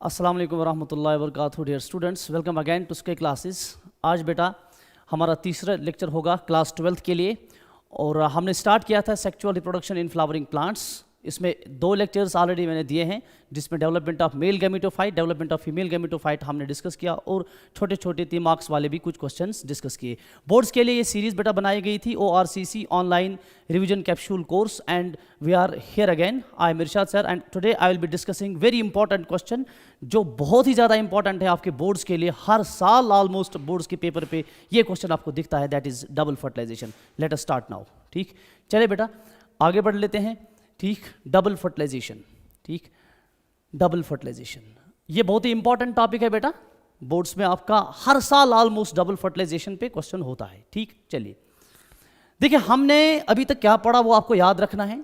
अस्सलाम वालेकुम वरहमतुल्लाहि वबरकातुहू। Dear students, welcome again to SK classes. आज बेटा हमारा तीसरा लेक्चर होगा क्लास 12th के लिए, और हमने स्टार्ट किया था sexual reproduction in flowering plants. इसमें 2 लेक्चर्स ऑलरेडी मैंने दिए हैं, जिसमें development of male gametophyte, development of female gametophyte हमने डिस्कस किया, और छोटे छोटे 3 मार्क्स वाले भी कुछ क्वेश्चंस डिस्कस किए। बोर्ड्स के लिए ये सीरीज़ बेटा बनाई गई थी, ORCC online revision capsule course, and we are here again. I am Irshad sir, and today I will be discussing very important question, जो बहुत ही ज़्यादा इंपॉर्टेंट है आपके बोर्ड्स के लिए। हर साल ऑलमोस्ट बोर्ड्स के पेपर पे ये क्वेश्चन आपको दिखता है, that is double fertilization. Let us start now. ठीक, चले बेटा आगे बढ़ लेते हैं। ठीक, डबल फर्टिलाइजेशन। ठीक, डबल फर्टिलाइजेशन ये बहुत ही इंपॉर्टेंट टॉपिक है बेटा। बोर्ड्स में आपका हर साल ऑलमोस्ट डबल फर्टिलाइजेशन पे क्वेश्चन होता है। ठीक, चलिए देखिए, हमने अभी तक क्या पढ़ा वो आपको याद रखना है।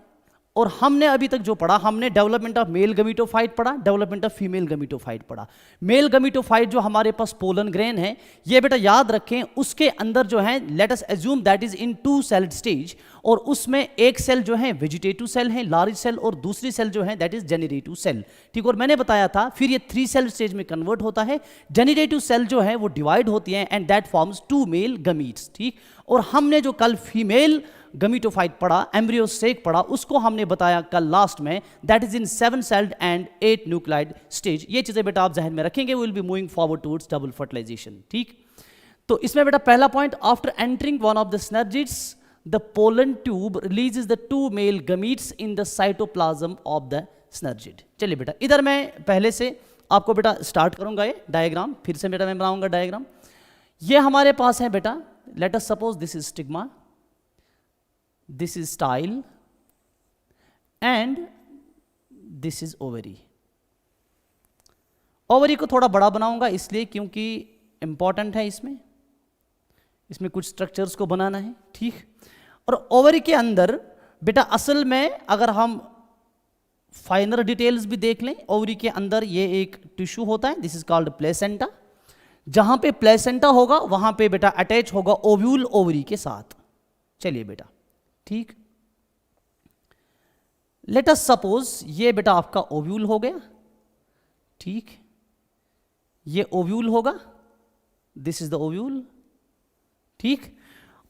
और हमने अभी तक जो पढ़ा, हमने डेवलपमेंट ऑफ मेल गमीटोफाइट पढ़ा, डेवलपमेंट ऑफ फीमेल गमीटोफाइट पढ़ा। मेल गमीटोफाइट जो हमारे पास पोलन ग्रेन है, ये बेटा याद रखें, उसके अंदर जो है let us assume that is in 2 sailed stage, और उसमें एक सेल जो है वेजिटेटिव सेल है, लार्ज सेल, और दूसरी सेल जो है दैट इज जेनरेटिव सेल। ठीक, और मैंने बताया था फिर ये 3 सेल स्टेज में कन्वर्ट होता है। जेनरेटिव सेल जो है वो डिवाइड होती है and that forms 2 male gametes. ठीक, और हमने जो कल फीमेल गमीटोफाइट पढ़ा, एम्ब्रियो सेक पढ़ा, उसको हमने बताया कल लास्ट में, that is in 7 celled and 8 nucleate stage. ये चीजें बेटा आप जहन में रखेंगे, we will be moving forward towards double fertilization. ठीक, तो इसमें बेटा पहला point, after entering one of the synergids the pollen tube releases the 2 male gametes in the cytoplasm of the synergid. चलिए बेटा, इधर मैं पहले से आपको बेटा स्टार्ट करूंगा ये डायग्राम, फिर से बेटा मैं बनाऊंगा डायग्राम। ये हमारे पास है बेटा, late us suppose this is stigma, this is style, and this is ovary। Ovary को थोड़ा बड़ा बनाऊंगा इसलिए क्योंकि इंपॉर्टेंट है, इसमें कुछ स्ट्रक्चर्स को बनाना है। ठीक, और ओवरी के अंदर बेटा असल में अगर हम फाइनर डिटेल्स भी देख लें, ओवरी के अंदर ये एक टिश्यू होता है, दिस इज कॉल्ड प्लेसेंटा। जहां पे प्लेसेंटा होगा वहां पे बेटा अटैच होगा ओव्यूल ओवरी के साथ। चलिए बेटा, ठीक, लेट अस सपोज ये बेटा आपका ओव्यूल हो गया। ठीक, ये ओव्यूल होगा, दिस इज द ओव्यूल। ठीक,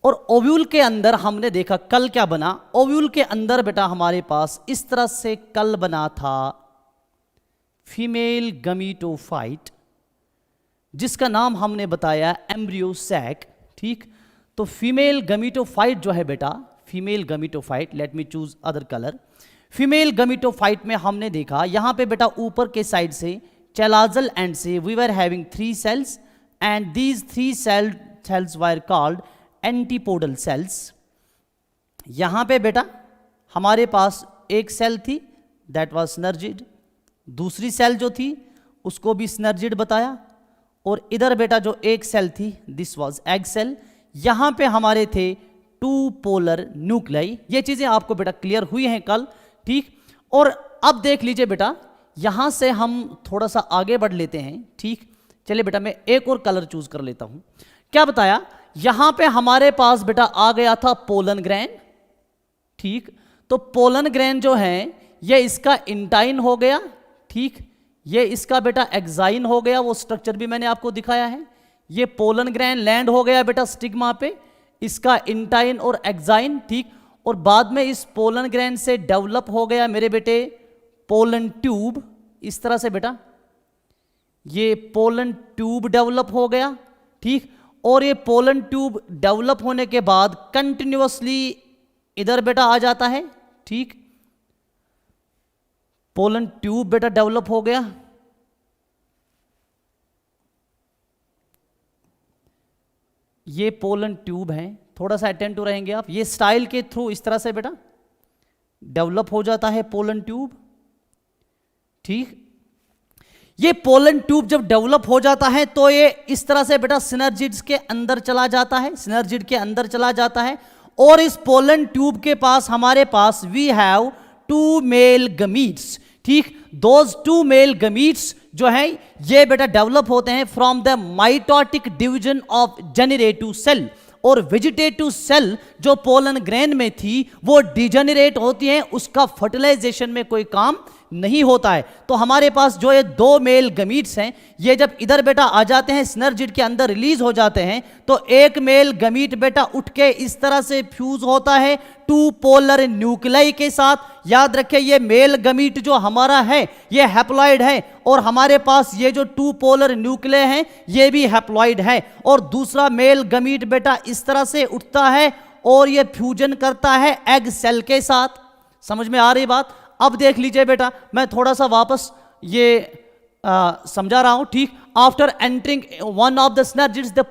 और ओव्यूल के अंदर हमने देखा कल क्या बना, ओव्यूल के अंदर बेटा हमारे पास इस तरह से कल बना था फीमेल गमीटोफाइट, जिसका नाम हमने बताया एम्ब्रियो सैक। ठीक, तो फीमेल गमीटोफाइट जो है बेटा, female gametophyte, let me choose other colour. Female gametophyte में हमने देखा यहां पे बेटा ऊपर के साइड से चैलाजल एंड से we were having 3 cells, and these 3 cells were called antipodal cells. यहां पे बेटा हमारे पास एक सेल थी, दैट वाज स्नर्जिड, दूसरी सेल जो थी उसको भी स्नर्जिड बताया, और इधर बेटा जो एक सेल थी दिस वाज एग सेल। यहां पे हमारे थे 2 पोलर न्यूक्लियाई। ये चीजें आपको बेटा क्लियर हुई हैं कल। ठीक, और अब देख लीजिए बेटा, यहां से हम थोड़ा सा आगे बढ़ लेते हैं। ठीक, चलिए बेटा मैं एक और कलर चूज कर लेता हूं। क्या बताया, यहां पे हमारे पास बेटा आ गया था पोलन ग्रेन। ठीक, तो पोलन ग्रेन जो है ये इसका इंटाइन हो गया। ठीक, ये इसका बेटा एक्साइन हो गया, वो स्ट्रक्चर भी मैंने आपको दिखाया है। ये पोलन ग्रेन लैंड हो गया बेटा स्टिग्मा पे, इसका इंटाइन और एक्साइन। ठीक, और बाद में इस पोलन ग्रेन से डेवलप हो गया मेरे बेटे पोलन ट्यूब, इस तरह से बेटा ये पोलन ट्यूब डेवलप हो गया। ठीक, और ये पोलन ट्यूब डेवलप होने के बाद कंटिन्यूअसली इधर बेटा आ जाता है। ठीक, पोलन ट्यूब बेटा डेवलप हो गया, ये पोलन ट्यूब है, थोड़ा सा अटेंटिव रहेंगे आप। ये स्टाइल के थ्रू इस तरह से बेटा डेवलप हो जाता है पोलन ट्यूब। ठीक, ये पोलन ट्यूब जब डेवलप हो जाता है तो ये इस तरह से बेटा सिनर्जिड्स के अंदर चला जाता है, सिनर्जिड के अंदर चला जाता है, और इस पोलन ट्यूब के पास हमारे पास वी हैव 2 मेल गमीट्स। ठीक, दोज 2 मेल गमीट्स जो है ये बेटा डेवलप होते हैं from the mitotic division of generative cell, और वेजिटेटिव सेल जो पोलन ग्रेन में थी वो डिजेनरेट होती है, उसका फर्टिलाइजेशन में कोई काम नहीं होता है। तो हमारे पास जो ये दो मेल गमीट्स हैं, ये जब इधर बेटा आ जाते हैं, सिनर्जिड के अंदर रिलीज हो जाते हैं, तो एक मेल गमीट बेटा उठ के इस तरह से फ्यूज होता है टू पोलर न्यूक्लियाई के साथ। याद रखें, ये मेल गमीट जो हमारा है ये हैप्लॉइड है, और हमारे पास ये जो टू पोलर न्यूक्लियाई हैं ये भी हैप्लॉइड है। और दूसरा मेल गमीट बेटा इस तरह से उठता है और ये फ्यूजन करता है एग सेल के साथ। समझ में आ रही बात? अब देख लीजिए बेटा, मैं थोड़ा सा वापस ये समझा रहा हूं, ठीक। After entering one of the synergids the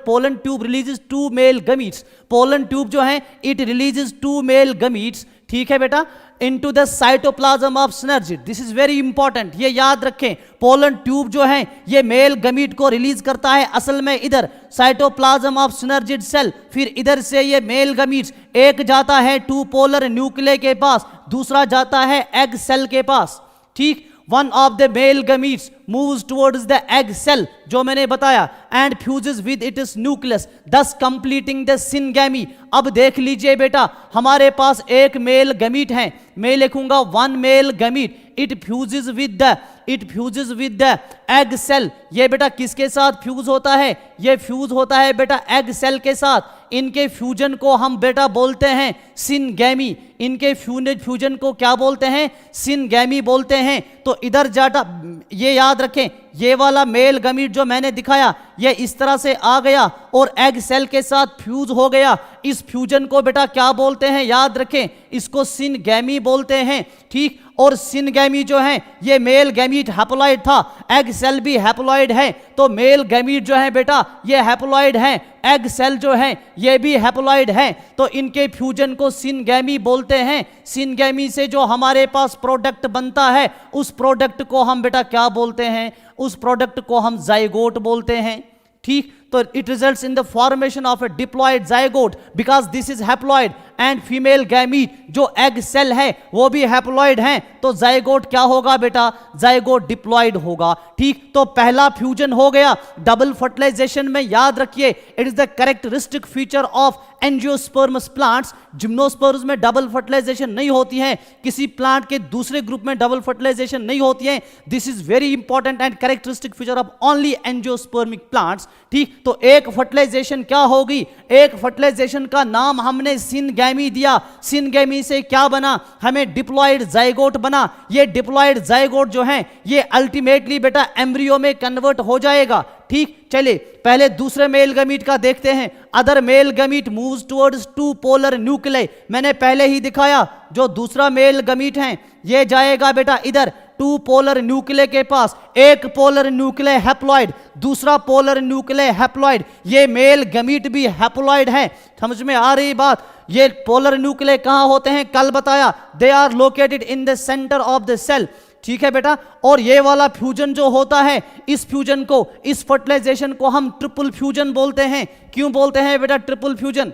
pollen tube releases two male gametes. Pollen tube जो है it releases two male gametes, ठीक है बेटा, into the cytoplasm of synergid. This is very important, ये याद रखें। पोलन ट्यूब जो है ये मेल गमीट को रिलीज करता है असल में इधर साइटोप्लाज्म ऑफ सिनर्जिड सेल। फिर इधर से ये मेल गमीट्स एक जाता है टू पोलर न्यूक्लियाई के पास, दूसरा जाता है एग सेल के पास, ठीक। One of the male gametes moves towards the egg cell, जो मैंने बताया, and fuses with its nucleus, thus completing the syngamy। अब देख लीजिए बेटा, हमारे पास एक मेल गमीट है, मैं लिखूंगा one male gamete, it fuses with the egg cell। ये बेटा किसके साथ फ्यूज होता है? ये फ्यूज होता है बेटा एग सेल के साथ। इनके फ्यूजन को हम बेटा बोलते हैं सिनगैमी। इनके फ्यूजन को क्या बोलते हैं? सिनगैमी बोलते हैं। तो इधर जाटा, ये याद रखें, ये वाला मेल गमीट जो मैंने दिखाया ये इस तरह से आ गया और एग सेल के साथ फ्यूज हो गया। इस फ्यूजन को बेटा क्या बोलते हैं? याद रखें, इसको सिनगैमी बोलते हैं, ठीक। और सिनगैमी जो है ये मेल गैमीट हैप्लॉइड था, एग सेल भी हैप्लॉइड है, तो मेल गैमीट जो है बेटा ये हैप्लॉइड है, एग सेल जो है ये भी हैप्लॉइड है। तो इनके फ्यूजन को सिनगैमी बोलते हैं। सिनगैमी से जो हमारे पास प्रोडक्ट बनता है उस प्रोडक्ट को हम बेटा क्या बोलते हैं? उस प्रोडक्ट को हम जाइगोट बोलते हैं, ठीक। तो it results in the formation of a diploid zygote because this is haploid and female gamete जो एग सेल है वो भी हैप्लॉइड है, तो जाइगोट क्या होगा बेटा? जाइगोट डिप्लॉयड होगा, ठीक। तो पहला फ्यूजन हो गया डबल फर्टिलाइजेशन में। याद रखिए, it is the characteristic feature of angiosperms plants. Gymnosperms में डबल फर्टिलाइजेशन नहीं होती है, किसी प्लांट के दूसरे ग्रुप में डबल फर्टिलाइजेशन नहीं होती है। This is very important and characteristic feature of only angiospermic plants, ठीक। तो एक फर्टिलाइजेशन क्या होगी? एक फर्टिलाइजेशन का नाम हमने सिनगैमी दिया। सिनगैमी से क्या बना? हमें डिप्लॉयड जाइगोट बना। ये डिप्लॉयड जाइगोट जो है ये अल्टीमेटली बेटा एम्ब्रियो में कन्वर्ट हो जाएगा, ठीक। चलिए पहले दूसरे मेल गमीट का देखते हैं। Other male gamete moves towards two polar nuclei. मैंने पहले ही दिखाया, जो दूसरा मेल गमीट है ये जाएगा बेटा इधर टू पोलर न्यूक्लियाई के पास। एक पोलर न्यूक्लियाई हैप्लॉइड, दूसरा पोलर न्यूक्लियाई हैप्लॉइड। ये मेल गमीट भी हैप्लॉइड है। समझ में आ रही बात? ये पोलर न्यूक्लियाई कहां होते हैं? कल बताया, they are located in the center of the cell, ठीक है बेटा। और ये वाला फ्यूजन जो होता है, इस फ्यूजन को, इस फर्टिलाइजेशन को हम ट्रिपल फ्यूजन बोलते हैं। क्यों बोलते हैं बेटा ट्रिपल फ्यूजन?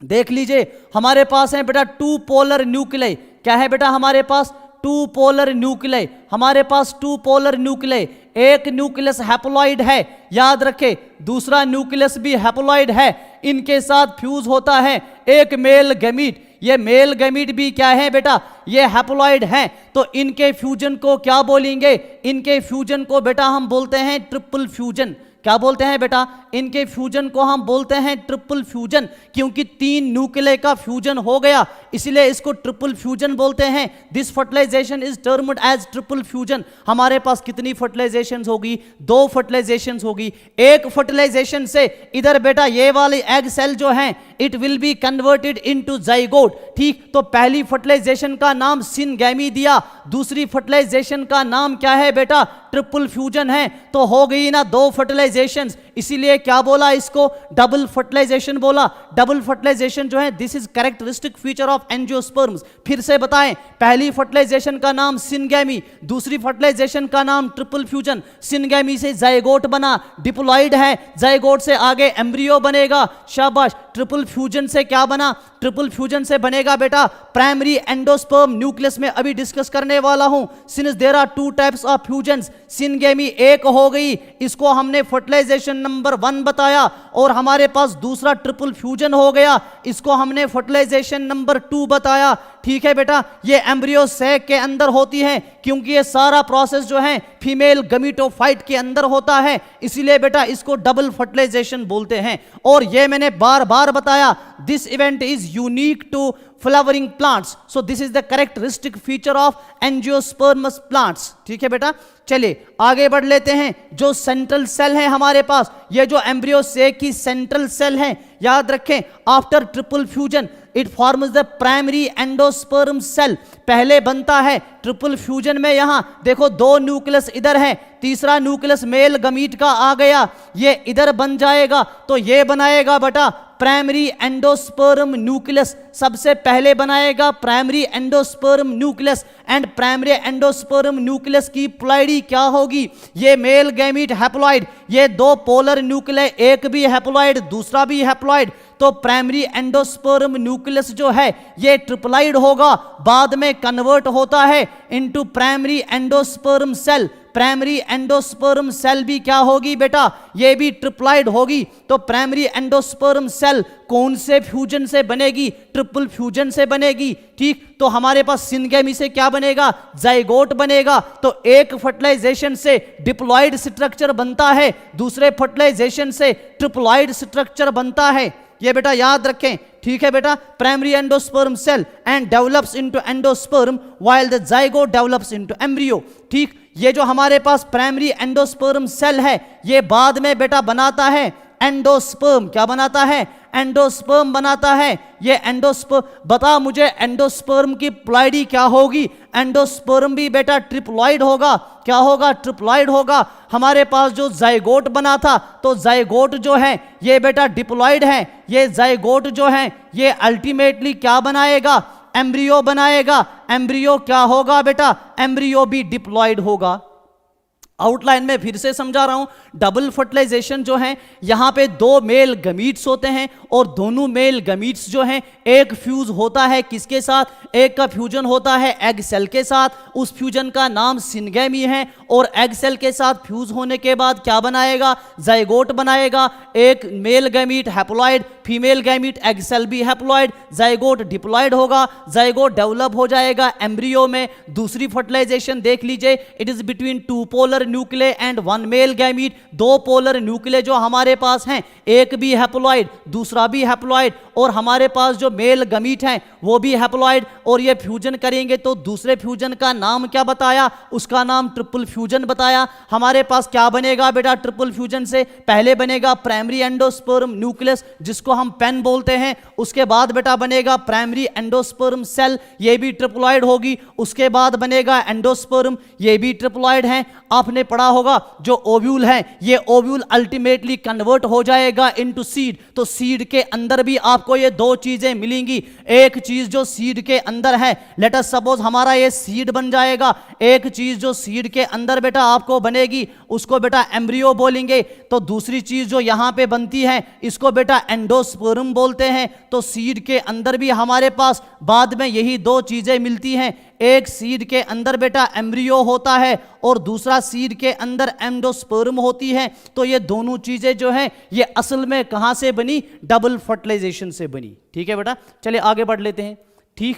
देख लीजिए, हमारे पास है बेटा टू पोलर न्यूक्लियाई। क्या है बेटा हमारे पास? Two polar nuclei. हमारे पास टू पोलर न्यूक्लियाई, एक न्यूक्लियस हैप्लॉइड है, याद रखें, दूसरा न्यूक्लियस भी हैप्लॉइड है। इनके साथ फ्यूज होता है एक मेल गमीट। ये मेल गमीट भी क्या है बेटा? ये हैप्लॉइड है। तो इनके फ्यूजन को क्या बोलेंगे? इनके फ्यूजन को बेटा हम बोलते हैं ट्रिपल फ्यूजन। क्या बोलते हैं बेटा? इनके फ्यूजन को हम बोलते हैं ट्रिपल फ्यूजन, क्योंकि तीन न्यूक्लियाई का फ्यूजन हो गया, इसलिए इसको ट्रिपल फ्यूजन बोलते हैं। This fertilization is termed as triple fusion. हमारे पास कितनी फर्टिलाइजेशन होगी? दो फर्टिलाइजेशन होगी। एक फर्टिलाइजेशन से इधर बेटा ये वाली एग सेल जो है it will be converted into zygote, ठीक। तो पहली फर्टिलाइजेशन का नाम सिनगैमी दिया, दूसरी फर्टिलाइजेशन का नाम क्या है बेटा? ट्रिपल फ्यूजन है। तो हो गई ना दो फर्टिलाइजेशन, इसीलिए क्या बोला इसको? डबल फर्टिलाइजेशन बोला। डबल फर्टिलाइजेशन जो है this is characteristic feature of angiosperms. फिर से बताएं, पहली फर्टिलाइजेशन का नाम सिनगैमी, दूसरी फर्टिलाइजेशन का नाम ट्रिपल फ्यूजन। सिनगैमी से जाइगोट बना, डिप्लॉइड है, जाइगोट से आगे एम्ब्रियो बनेगा, शाबाश। ट्रिपल फ्यूजन से क्या बना? ट्रिपल फ्यूजन से बनेगा बेटा प्राइमरी एंडोस्पर्म न्यूक्लियस में अभी डिस्कस करने वाला हूं। Since there are two types of fusions, syngamy एक हो गई, इसको हमने फर्टिलाइजेशन नंबर 1 बताया, और हमारे पास दूसरा ट्रिपल फ्यूजन हो गया, इसको हमने फर्टिलाइजेशन नंबर 2 बताया, ठीक है बेटा, ये एम्ब्रियो सैक के अंदर होती है, क्योंकि ये सारा प्रोसेस जो है फीमेल गमीटोफाइट के अंदर होता है, इसीलिए बेटा इसको डबल फर्टिलाइजेशन बोलते हैं। और ये मैंने बार बार बताया, this event is unique to flowering plants, so this is the characteristic feature of angiosperms plants. ठीक है बेटा, चलिए आगे बढ़ लेते हैं। जो सेंट्रल सेल है हमारे पास, ये जो एम्ब्रियो सैक की सेंट्रल सेल है, याद रखें, after triple fusion it forms the primary endosperm cell. पहले बनता है ट्रिपल फ्यूजन में, यहां देखो 2 न्यूक्लियस इधर है, तीसरा न्यूक्लियस मेल गमीट का आ गया, ये इधर बन जाएगा, तो ये बनाएगा बेटा प्राइमरी एंडोस्पर्म न्यूक्लियस। सबसे पहले बनाएगा primary endosperm nucleus, and primary endosperm nucleus की प्लॉइडी क्या होगी, ये मेल गैमीट हैप्लॉइड, ये 2 पोलर न्यूक्लियस, एक भी हैप्लॉइड दूसरा भी हैप्लॉइड, तो प्राइमरी एंडोस्पर्म न्यूक्लियस जो है ये ट्रिप्लॉइड होगा, बाद में कन्वर्ट होता है into primary endosperm cell. Primary endosperm cell भी क्या होगी बेटा, ये भी ट्रिप्लॉइड होगी। तो प्राइमरी एंडोस्पर्म सेल कौन से फ्यूजन से बनेगी, ट्रिपल फ्यूजन से बनेगी। ठीक, तो हमारे पास सिनगेमी से क्या बनेगा, जाइगोट बनेगा। तो एक फर्टिलाइजेशन से डिप्लॉइड स्ट्रक्चर बनता है, दूसरे फर्टिलाइजेशन से ट्रिप्लॉइड स्ट्रक्चर बनता है, ये बेटा याद रखें। ठीक है बेटा, primary endosperm cell and develops into endosperm while the zygote develops into embryo. ठीक, ये जो हमारे पास प्राइमरी एंडोस्पर्म सेल है, ये बाद में बेटा बनाता है एंडोस्पर्म। क्या बनाता है, एंडोस्पर्म बनाता है। ये एंडोस्पर्म, बता मुझे एंडोस्पर्म की प्लॉइडी क्या होगी, एंडोस्पर्म भी बेटा ट्रिप्लॉइड होगा। क्या होगा, ट्रिप्लॉइड होगा। हमारे पास जो जाइगोट बना था, तो जाइगोट जो है ये बेटा डिप्लॉइड है, ये जाइगोट जो है ये अल्टीमेटली क्या बनाएगा, एम्ब्रियो बनाएगा। एम्ब्रियो क्या होगा बेटा, एम्ब्रियो भी डिप्लॉइड होगा। आउटलाइन में फिर से समझा रहा हूं, डबल फर्टिलाइजेशन जो है, यहां पे 2 मेल गमीट्स होते हैं, और दोनों मेल गमीट्स जो हैं एक फ्यूज होता है किसके साथ, एक का फ्यूजन होता है एग सेल के साथ, उस फ्यूजन का नाम सिनगेमी है, और एग सेल के साथ फ्यूज होने के बाद क्या बनाएगा, जाइगोट बनाएगा। एक male gamete haploid, female gamete egg cell भी हैप्लॉइड, जाइगोट डिप्लॉइड होगा, जाइगोट डेवलप हो जाएगा एम्ब्रियो में। दूसरी फर्टिलाइजेशन देख लीजिए, it is between 2 polar nuclei and 1 male gamete. 2 polar nuclei जो हमारे पास हैं, एक भी हैप्लॉइड दूसरा भी हैप्लॉइड, और हमारे पास जो मेल गमीट हैं वो भी हैप्लॉइड, और ये फ्यूजन करेंगे तो दूसरे फ्यूजन का नाम क्या बताया, उसका नाम ट्रिपल फ्यूजन बताया। हमारे पास क्या बनेगा बेटा, ट्रिपल फ्यूजन से पहले बनेगा प्राइमरी एंडोस्पर्म न्यूक्लियस जिसको हम पेन बोलते हैं, उसके बाद बेटा बनेगा प्राइमरी एंडोस्पर्म सेल, ये भी ट्रिप्लॉइड होगी, उसके बाद बनेगा एंडोस्पर्म, ये भी ट्रिप्लॉइड है। आपने पढ़ा होगा जो ओव्यूल है, ये ओव्यूल अल्टीमेटली कन्वर्ट हो जाएगा इनटू सीड, तो सीड के अंदर भी आपको ये 2 चीजें मिलेंगी। एक चीज जो सीड के अंदर है, लेट अस सपोज हमारा ये सीड बन जाएगा, एक चीज जो सीड के अंदर बेटा आपको बनेगी उसको बेटा एम्ब्रियो बोलेंगे, तो दूसरी चीज जो यहां पे बनती है इसको बेटा एंडोस्पर्म बोलते हैं। तो सीड के अंदर भी हमारे पास बाद में यही 2 चीजें मिलती हैं, एक सीड के अंदर बेटा एम्ब्रियो होता है और दूसरा सीड के अंदर एंडोस्पर्म होती है। तो ये दोनों चीजें जो हैं ये असल में कहां से बनी, डबल फर्टिलाइजेशन से बनी। ठीक है बेटा, चलिए आगे बढ़ लेते हैं। ठीक,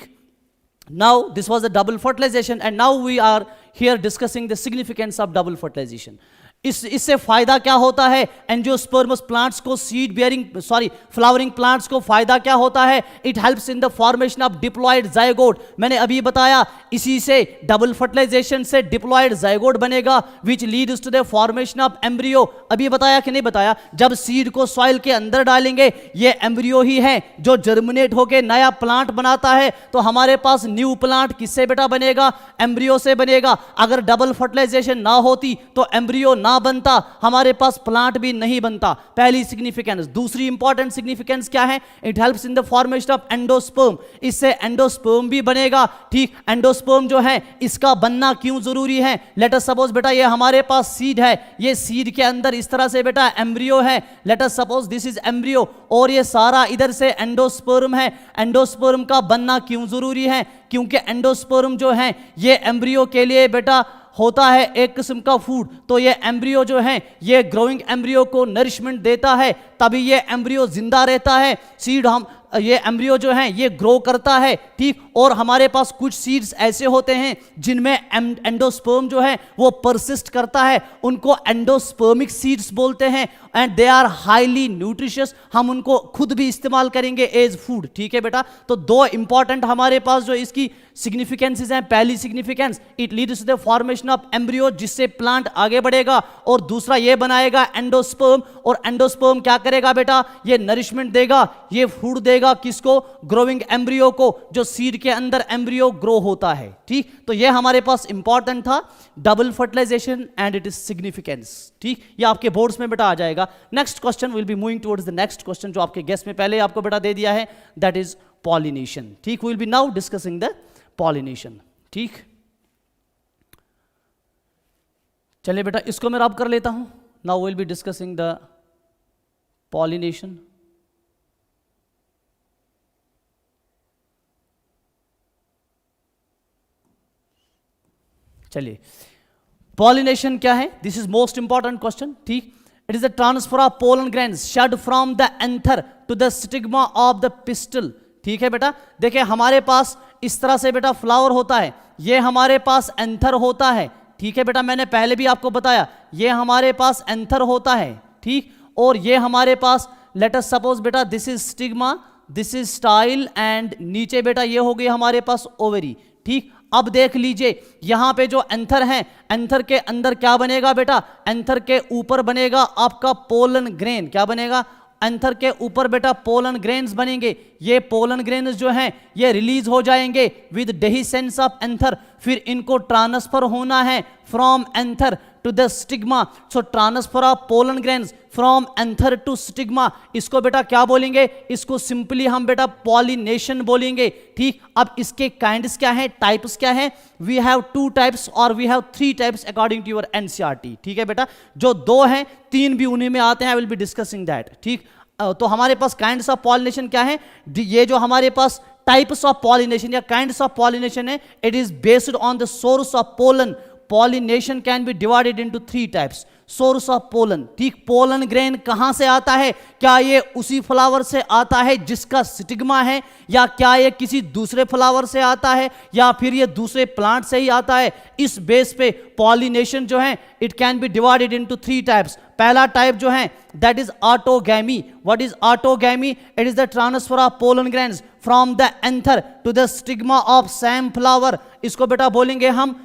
now this was the double fertilization and now we are here discussing the significance of double fertilization. इससे फायदा क्या होता है, एंजियोस्पर्मस प्लांट्स को, सीड बियरिंग फ्लावरिंग प्लांट्स को फायदा क्या होता है, it helps in the formation of diploid zygote. मैंने अभी बताया इसी से डबल फर्टिलाइजेशन से डिप्लॉइड जाइगोट बनेगा which leads to the formation of embryo. अभी बताया कि नहीं बताया, जब सीड को सॉइल के अंदर डालेंगे ये एम्ब्रियो ही है जो जर्मिनेट होकर नया प्लांट बनाता है, तो हमारे पास न्यू प्लांट किससे बेटा बनेगा, एम्ब्रियो से बनेगा। अगर डबल फर्टिलाइजेशन ना होती तो एम्ब्रियो ना बनता, हमारे पास प्लांट भी नहीं बनता। पहली सिग्निफिकेंस। दूसरी इंपॉर्टेंट सिग्निफिकेंस क्या है, it helps in the formation of endosperm, इससे एंडोस्पर्म भी बनेगा। ठीक, एंडोस्पर्म जो है इसका बनना क्यों जरूरी है, लेट अस सपोज बेटा ये हमारे पास सीड है, ये सीड के अंदर इस तरह से बेटा एम्ब्रियो है, late us suppose this is embryo, और ये सारा इधर से एंडोस्पर्म है। एंडोस्पर्म का बनना क्यों जरूरी है, क्योंकि एंडोस्पर्म जो है ये एम्ब्रियो के लिए बेटा होता है एक किस्म का फूड, तो ये एम्ब्रियो जो है ये ग्रोइंग एम्ब्रियो को नरिशमेंट देता है, तभी ये एम्ब्रियो जिंदा रहता है। सीड हम ये एम्ब्रियो जो है ये ग्रो करता है, ठीक। और हमारे पास कुछ सीड्स ऐसे होते हैं जिनमें एंडोस्पर्म जो है वो परसिस्ट करता है, उनको एंडोस्पर्मिक सीड्स बोलते हैं and they are highly nutritious. हम उनको खुद भी इस्तेमाल करेंगे एज फूड, ठीक है बेटा। तो दो इंपॉर्टेंट हमारे पास जो इसकी सिग्निफिकेंसेस हैं, पहली significance it leads to the formation of embryo जिससे प्लांट आगे बढ़ेगा, और दूसरा ये बनाएगा एंडोस्पर्म, और एंडोस्पर्म क्या करेगा बेटा, ये नरिशमेंट देगा, ये फूड देगा किसको, ग्रोइंग एम्ब्रियो को, जो सीड के अंदर एम्ब्रियो ग्रो होता है, ठीक। तो ये हमारे पास इंपॉर्टेंट था, double fertilization and it is significance, ठीक। ये आपके बोर्ड्स में बेटा आ जाएगा। Next question will be moving towards the next question जो आपके गेस्ट में पहले आपको बेटा दे दिया है, दैट इज पॉलिनेशन, ठीक। Will be now discussing the pollination, ठीक। चलिए बेटा इसको मैं रब कर लेता हूं। Now will be discussing the pollination. चलिए पॉलिनेशन क्या है, this is most important question, ठीक। It is the transfer of pollen grains shed from the anther to the stigma of the pistil, ठीक है बेटा। देखिए हमारे पास इस तरह से बेटा फ्लावर होता है, ये हमारे पास एंथर होता है, ठीक है बेटा। मैंने पहले भी आपको बताया ये हमारे पास एंथर होता है, ठीक। और ये हमारे पास लेट अस सपोज बेटा this is stigma, this is style and नीचे बेटा ये हो गई हमारे पास ओवरी, ठीक। अब देख लीजिए यहां पे जो एंथर है, एंथर के अंदर क्या बनेगा बेटा, एंथर के ऊपर बनेगा आपका पोलन ग्रेन, क्या बनेगा, एंथर के ऊपर बेटा पोलन ग्रेन्स बनेंगे। ये पोलन ग्रेन्स जो हैं ये रिलीज हो जाएंगे विद डेहिसेंस ऑफ एंथर, फिर इनको ट्रांसफर होना है from anther to the stigma. So transfer of pollen grains from anther to stigma, इसको बेटा क्या बोलेंगे, इसको सिंपली हम बेटा पॉलिनेशन बोलेंगे, ठीक। अब इसके काइंड्स क्या है, टाइप्स क्या है, वी हैव 2 टाइप्स और we have 3 types according to your NCERT, ठीक है बेटा। जो 2 हैं 3 भी उन्हीं में आते हैं, आई विल बी डिस्कसिंग दैट, ठीक। तो हमारे पास काइंड्स ऑफ पॉलिनेशन क्या है, ये जो हमारे पास टाइप्स ऑफ पॉलिनेशन या काइंड्स ऑफ पॉलिनेशन है, it is based on the source of pollen. Pollination can be divided into 3 types. Source of pollen, ठीक। पोलन ग्रेन कहां से आता है, क्या ये उसी फ्लावर से आता है जिसका स्टिग्मा है, या क्या ये किसी दूसरे फ्लावर से आता है, या फिर ये दूसरे प्लांट से ही आता है। इस बेस पे पॉलिनेशन जो है it can be divided into 3 types. पहला टाइप जो है that is autogamy. What is autogamy, it is the transfer of pollen grains from the anther to the stigma of same flower, इसको बेटा बोलेंगे हम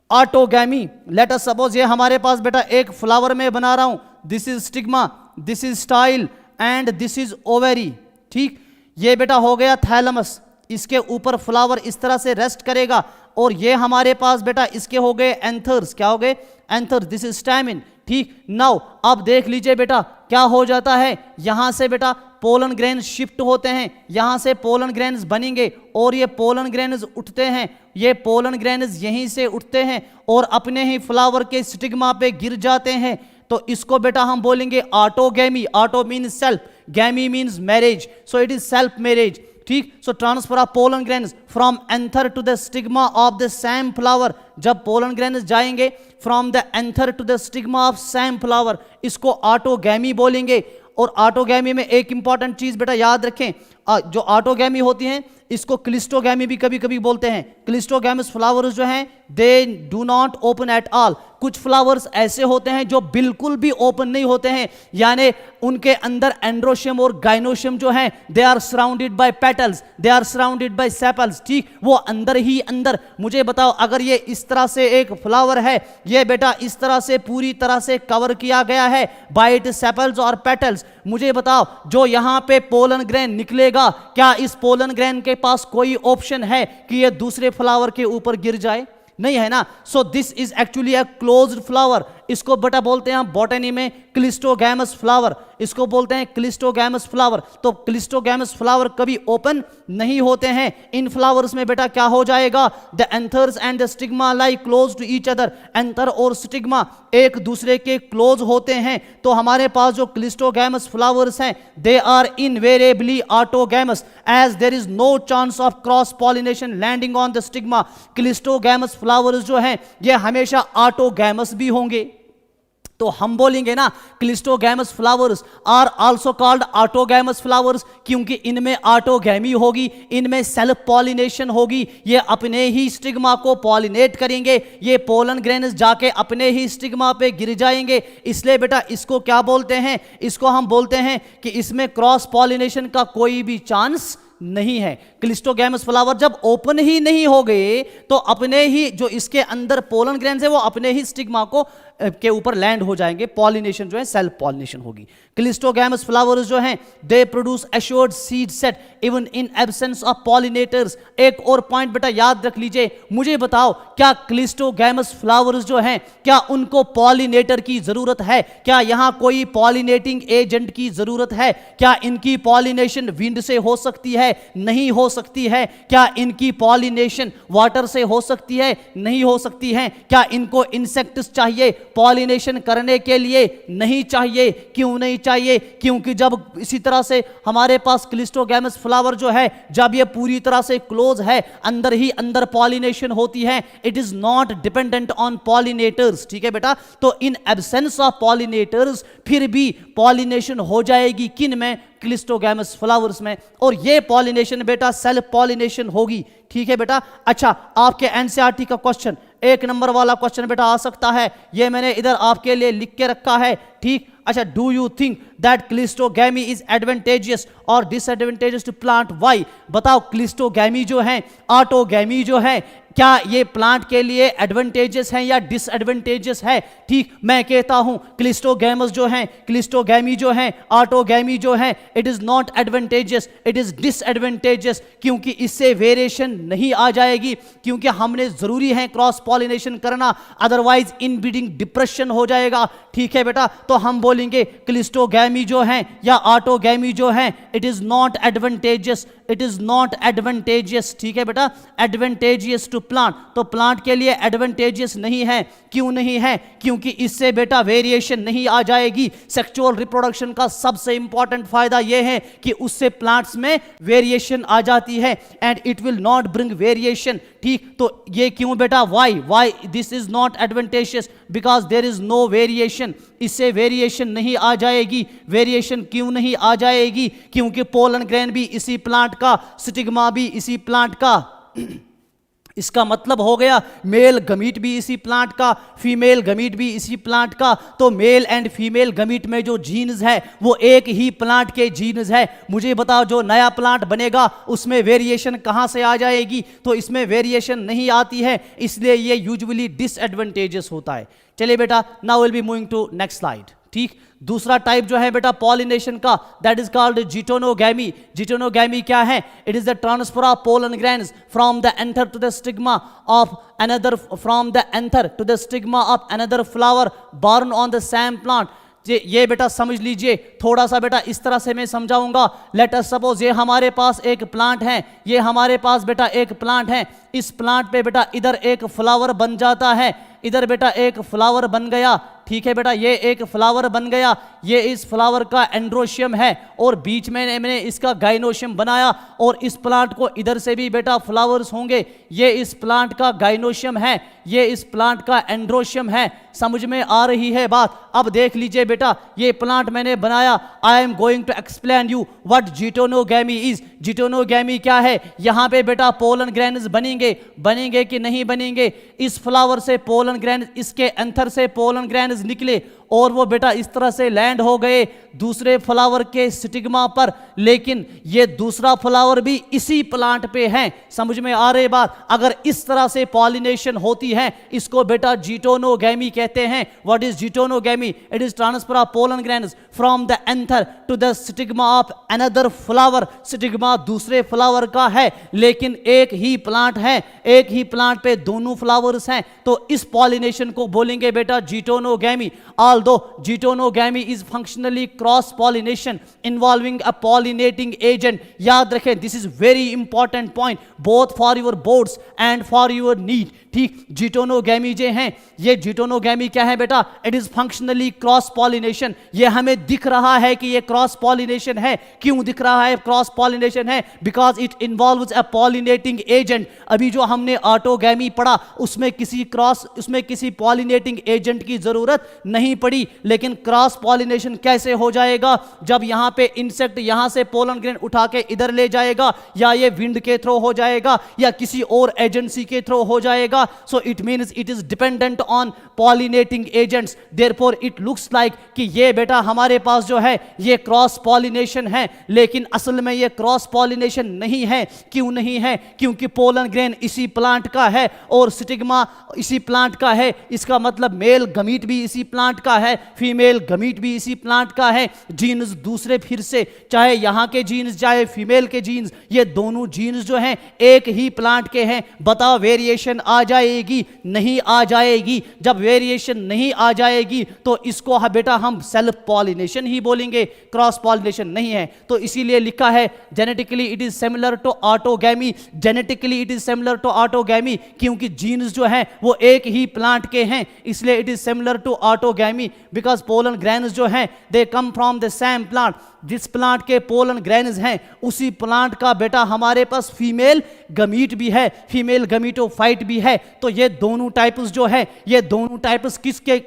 ऑटोगैमी। लेट अस सपोज ये हमारे पास बेटा एक फ्लावर में बना रहा हूं, this is stigma, this is style and this is ovary, ठीक। ये बेटा हो गया थैलमस, इसके ऊपर फ्लावर इस तरह से रेस्ट करेगा, और ये हमारे पास बेटा इसके हो गए एंथर्स, क्या हो गए, एंथर, दिस इज स्टैमिन, ठीक। नाउ अब देख लीजिए बेटा क्या हो जाता है, यहां से बेटा पोलन ग्रेन्स शिफ्ट होते हैं, यहां से पोलन ग्रेन्स बनेंगे और ये पोलन ग्रेन्स उठते हैं, ये पोलन ग्रेन्स यहीं से उठते हैं और अपने ही फ्लावर के स्टिग्मा पे गिर जाते हैं। तो इसको बेटा हम बोलेंगे autogamy. Auto means self, gamy means marriage, so it is self marriage, ठीक। So transfer of pollen grains from anther to the stigma of the same flower, जब पोलन ग्रेन्स जाएंगे from the anther to the stigma of same flower, इसको autogamy बोलेंगे। और autogamy में एक important चीज बेटा याद रखें, जो ऑटोगैमी होती हैं इसको क्लिस्टोगैमी भी कभी कभी बोलते हैं। क्लिस्टोगैमस फ्लावर्स जो हैं दे do not open at all. कुछ फ्लावर्स ऐसे होते हैं जो बिल्कुल भी ओपन नहीं होते हैं, यानी उनके अंदर एंड्रोशियम और गाइनोशियम जो हैं they are surrounded by petals, they are surrounded by sepals, ठीक। वो अंदर ही अंदर। मुझे बताओ अगर ये इस तरह से एक फ्लावर है, ये बेटा इस तरह से पूरी तरह से कवर किया गया है बाय इट सेपल्स और पेटल्स, मुझे बताओ जो यहां पे पोलन ग्रेन निकलेगा, क्या इस पोलन ग्रेन के पास कोई ऑप्शन है कि ये दूसरे फ्लावर के ऊपर गिर जाए? नहीं है ना। सो this is actually a closed flower. इसको बेटा बोलते हैं हम बॉटनी में क्लिस्टोगैमस फ्लावर, इसको बोलते हैं क्लिस्टोगैमस फ्लावर। तो क्लिस्टोगैमस फ्लावर कभी ओपन नहीं होते हैं। इन फ्लावर्स में बेटा क्या हो जाएगा, the anthers and the stigma lie close to each other. Anther और स्टिग्मा एक दूसरे के क्लोज होते हैं। तो हमारे पास जो क्लिस्टोगैमस फ्लावर्स हैं they are invariably autogamous as there is no chance of cross pollination landing on the stigma. Cleistogamous flowers जो हैं ये हमेशा ऑटोगैमस भी होंगे, तो हम बोलेंगे ना cleistogamous flowers are also called autogamous flowers, क्योंकि इनमें ऑटोगैमी होगी, इनमें सेल्फ पॉलिनेशन होगी, ये अपने ही स्टिग्मा को पॉलिनेट करेंगे, ये पोलन ग्रेन्स जाके अपने ही स्टिग्मा पे गिर जाएंगे। इसलिए बेटा इसको क्या बोलते हैं, इसको हम बोलते हैं कि इसमें क्रॉस पॉलिनेशन का कोई भी चांस नहीं है। क्लिस्टोगैमस फ्लावर जब ओपन ही नहीं हो गए तो अपने ही जो इसके अंदर पोलन ग्रेन्स है वो अपने ही स्टिग्मा को के ऊपर लैंड हो जाएंगे, पॉलिनेशन जो है सेल्फ पॉलिनेशन होगी। क्लिस्टोगैमस फ्लावर्स जो हैं they produce assured seed set even in absence of pollinators. एक और पॉइंट बेटा याद रख लीजिए, मुझे बताओ क्या क्लिस्टोगैमस फ्लावर्स जो हैं क्या उनको पॉलिनेटर की जरूरत है, क्या यहां कोई पॉलिनेटिंग एजेंट की जरूरत है, क्या इनकी पॉलिनेशन विंड से हो सकती है, नहीं हो सकती है, क्या इनकी पॉलिनेशन वाटर से हो सकती है, नहीं हो सकती है, क्या इनको इंसेक्ट्स चाहिए पॉलिनेशन करने के लिए, नहीं चाहिए। क्यों नहीं चाहिए, क्योंकि जब इसी तरह से हमारे पास क्लिस्टोगैमस फ्लावर जो है जब ये पूरी तरह से क्लोज है, अंदर ही अंदर पॉलिनेशन होती है, it is not dependent on pollinators, ठीक है बेटा। तो इन एब्सेंस ऑफ पॉलिनेटर्स फिर भी पॉलिनेशन हो जाएगी, किन में, क्लिस्टोगैमस फ्लावर्स में, और ये पॉलिनेशन बेटा सेल्फ पॉलिनेशन होगी, ठीक है बेटा। अच्छा, आपके एनसीईआरटी का क्वेश्चन, एक नंबर वाला क्वेश्चन बेटा आ सकता है, ये मैंने इधर आपके लिए लिख के रखा है, ठीक। अच्छा, do you think that cleistogamy is advantageous और डिसएडवांटेजियस टू प्लांट, व्हाई? बताओ क्लिस्टोगैमी जो है, ऑटोगैमी जो है, क्या ये प्लांट के लिए एडवांटेजेस है या डिसएडवांटेजेस है? ठीक, मैं कहता हूं क्लिस्टोगैमस जो है, क्लिस्टोगैमी जो है, ऑटोगैमी जो है, it is not advantages, it is disadvantages, क्योंकि इससे वेरिएशन नहीं आ जाएगी, क्योंकि हमने जरूरी है क्रॉस पॉलिनेशन करना, अदरवाइज इनब्रीडिंग डिप्रेशन हो जाएगा, ठीक है बेटा। तो हम बोलेंगे क्लिस्टोगैमी जो है या ऑटोगैमी जो है, it is not advantages, it is not advantageous, ठीक है बेटा, एडवांटेजियस टू प्लांट। तो प्लांट के लिए एडवांटेजियस नहीं है, क्यों नहीं है? क्योंकि इससे बेटा वेरिएशन नहीं आ जाएगी। सेक्सुअल रिप्रोडक्शन का सबसे इंपॉर्टेंट फायदा यह है कि उससे प्लांट्स में वेरिएशन आ जाती है, and it will not bring variation, ठीक। तो ये क्यों बेटा, why this is not advantageous, because there is no variation, इससे वेरिएशन नहीं आ जाएगी। वेरिएशन क्यों नहीं आ जाएगी? क्योंकि पोलन ग्रेन भी इसी प्लांट का, स्टिग्मा भी इसी प्लांट का, इसका मतलब हो गया मेल गमीट भी इसी प्लांट का, फीमेल गमीट भी इसी प्लांट का। तो मेल एंड फीमेल गमीट में जो जीन्स है वो एक ही प्लांट के जीन्स है। मुझे बताओ जो नया प्लांट बनेगा उसमें वेरिएशन कहां से आ जाएगी? तो इसमें वेरिएशन नहीं आती है, इसलिए ये यूजुअली डिसएडवांटेजेस होता है। चलिए बेटा, now will be moving to next slide, ठीक। दूसरा टाइप जो है बेटा पॉलिनेशन का, that is called geitonogamy. Geitonogamy क्या है? It is the transfer of pollen grains from the anther to the stigma of another, from the anther to the stigma of another flower borne on the same plant. ये बेटा समझ लीजिए, थोड़ा सा बेटा इस तरह से मैं समझाऊंगा। लेट अस सपोज ये हमारे पास एक प्लांट है, ये हमारे पास बेटा एक प्लांट है, इस प्लांट पे बेटा इधर एक फ्लावर बन जाता है, इधर बेटा एक फ्लावर बन गया, ठीक है बेटा, ये एक फ्लावर बन गया, ये इस फ्लावर का एंड्रोशियम है और बीच में मैंने इसका गाइनोशियम बनाया, और इस प्लांट को इधर से भी बेटा फ्लावर्स होंगे, ये इस प्लांट का गाइनोशियम है, ये इस प्लांट का एंड्रोशियम है। समझ में आ रही है बात? अब देख लीजिए बेटा, ये प्लांट मैंने बनाया, I am going to explain you what geitonogamy is. Geitonogamy क्या है? यहां पे बेटा पोलन ग्रेन्स बनेंगे कि नहीं बनेंगे? इस फ्लावर से पोलन ग्रेन्स, इसके एंथर से पोलन ग्रेन्स निकले और वो बेटा इस तरह से लैंड हो गए दूसरे फ्लावर के स्टिग्मा पर, लेकिन ये दूसरा फ्लावर भी इसी प्लांट पे है। समझ में आ रही बात? अगर इस तरह से पॉलिनेशन होती है इसको बेटा जिटोनोगैमी कहते हैं। What is geitonogamy? It is transfer of pollen grains from the anther to the stigma of another flower. Stigma दूसरे फ्लावर का है लेकिन एक ही प्लांट है, एक ही प्लांट पे दोनों फ्लावर्स हैं, तो इस पॉलिनेशन को बोलेंगे बेटा जिटोनोगैमी। Although जिटोनोगैमी is functionally cross pollination involving a pollinating agent, याद रखें, this is very important point both for your boards and for your need, ठीक। जीटोनोगैमी जो हैं, ये जीटोनोगैमी क्या है बेटा? It is functionally cross pollination. ये हमें दिख रहा है कि ये क्रॉस पॉलिनेशन है। क्यों दिख रहा है क्रॉस पॉलिनेशन है? Because it involves a pollinating agent. अभी जो हमने ऑटोगैमी पढ़ा उसमें किसी पॉलिनेटिंग एजेंट की जरूरत नहीं पड़ी। लेकिन क्रॉस पॉलिनेशन कैसे हो जाएगा? जब यहां पे इंसेक्ट यहां से पोलन ग्रेन उठा के इधर ले जाएगा, या ये विंड के थ्रू हो जाएगा, या किसी और एजेंसी के थ्रू हो जाएगा। So it means it is dependent on pollinating agents. Therefore it looks like कि ये बेटा हमारे पास जो है ये क्रॉस पॉलिनेशन है, लेकिन असल में ये क्रॉस पॉलिनेशन नहीं है। क्यों नहीं है? क्योंकि पोलन ग्रेन इसी प्लांट का है और स्टिग्मा इसी प्लांट का है। इसका मतलब मेल गमीट भी इसी प्लांट का है, फीमेल गमीट भी इसी प्लांट का है। जीन्स दूसरे, फिर से चाहे यहां के जीन्स चाहे फीमेल के जीन्स, ये दोनों जीन्स जो हैं एक ही प्लांट के हैं। बताओ वेरिएशन आ जाएगी? नहीं आ जाएगी। जब वेरिएशन नहीं आ जाएगी तो इसको बेटा हम सेल्फ पॉलिनेशन ही बोलेंगे, क्रॉस पॉलिनेशन नहीं है। तो इसीलिए लिखा है genetically it is similar to autogamy. Genetically it is similar to autogamy क्योंकि जीन्स जो है वो एक ही प्लांट के हैं, इसलिए it is similar to autogamy. Because pollen grains जो हैं they come from the same plant. जिस प्लांट के पोलन ग्रेन्स हैं उसी प्लांट का बेटा हमारे पास फीमेल गमीट भी है, फीमेल गमीटोफाइट भी है। तो ये दोनों टाइप्स जो है, ये दोनों टाइप्स किसके,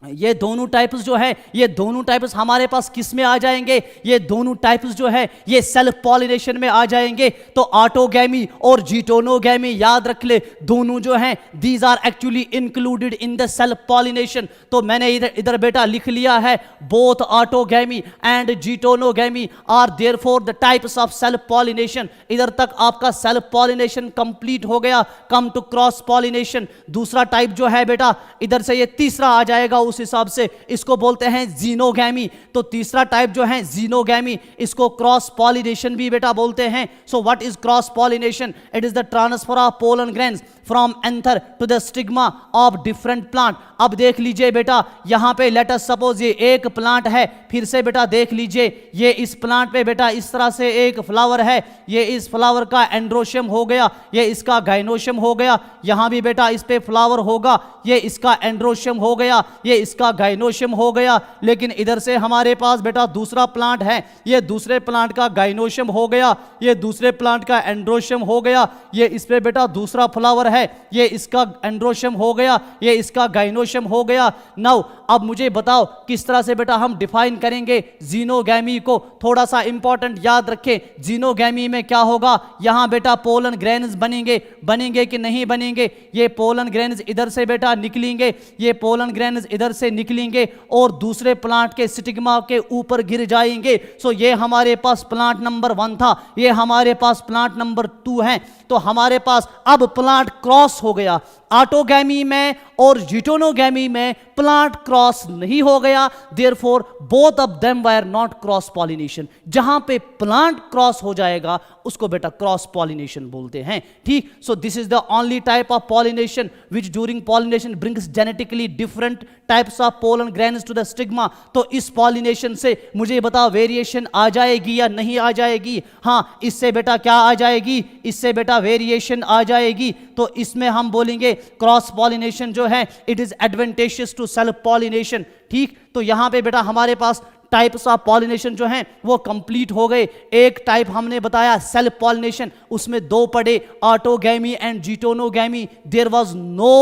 ये दोनों टाइप्स जो है, ये दोनों टाइप्स हमारे पास किस में आ जाएंगे? ये दोनों टाइप्स जो है ये सेल्फ पॉलिनेशन में आ जाएंगे। तो ऑटोगैमी और जीटोनोगैमी याद रख ले, दोनों जो हैं these are actually included in the self pollination. तो मैंने इधर बेटा लिख लिया है both autogamy and geitonogamy are therefore the types of self pollination. इधर तक आपका सेल्फ पॉलिनेशन कंप्लीट हो गया। Come to cross pollination. दूसरा टाइप जो है बेटा इधर से ये तीसरा आ जाएगा, उस हिसाब से इसको बोलते हैं जीनोगैमी। तो तीसरा टाइप जो है जीनोगैमी, इसको क्रॉस पॉलिनेशन भी बेटा बोलते हैं। So what is cross pollination? It is the transfer of pollen grains from anther to the stigma of different plant. अब देख लीजिए बेटा यहां पे लेट अस सपोज ये एक प्लांट है, फिर से बेटा देख लीजिए ये इस प्लांट पे बेटा इस तरह से एक फ्लावर है, ये इस फ्लावर का एंड्रोशियम हो गया, ये इसका गाइनोशियम हो गया। यहां भी बेटा इस पे फ्लावर होगा, ये इसका एंड्रोशियम हो गया, ये इसका गाइनोशियम हो गया। लेकिन इधर से हमारे पास बेटा दूसरा प्लांट है, ये दूसरे प्लांट का गाइनोशियम हो गया, ये दूसरे प्लांट का एंड्रोशियम हो गया, ये इस पे बेटा दूसरा फ्लावर है, ये इसका एंड्रोशियम हो गया, ये इसका गाइनोशियम हो गया। नाउ अब मुझे बताओ किस तरह से बेटा हम डिफाइन करेंगे जीनोगैमी को? थोड़ा सा इंपॉर्टेंट याद रखें, जीनोगैमी में क्या होगा? यहां बेटा पोलन ग्रेन्स बनेंगे कि नहीं बनेंगे? ये पोलन ग्रेन्स इधर से बेटा निकलेंगे, ये पोलन ग्रेन्स इधर से निकलेंगे और दूसरे प्लांट के स्टिग्मा के ऊपर गिर जाएंगे। सो ये हमारे पास प्लांट नंबर 1 था, ये हमारे पास प्लांट नंबर 2 है। तो हमारे पास अब प्लांट क्रॉस हो गया। ऑटोगैमी में और जीटोनोगैमी में प्लांट क्रॉस नहीं हो गया, therefore both of them were not cross pollination. जहां पे प्लांट क्रॉस हो जाएगा उसको बेटा क्रॉस पॉलिनेशन बोलते हैं, ठीक। So this is the only type of pollination which during pollination brings genetically different types of pollen grains to the stigma. तो इस पॉलिनेशन से मुझे बताओ वेरिएशन आ जाएगी या नहीं आ जाएगी? हाँ, इससे बेटा क्या आ जाएगी? इससे बेटा वेरिएशन आ जाएगी। तो इसमें हम बोलेंगे क्रॉस पॉलिनेशन जो है it is advantageous to self pollination, ठीक। तो यहां पे बेटा हमारे पास टाइप्स ऑफ पॉलिनेशन जो हैं वो कंप्लीट हो गए। एक टाइप हमने बताया सेल्फ पॉलिनेशन, उसमें 2 पढ़े, autogamy and geitonogamy, there was no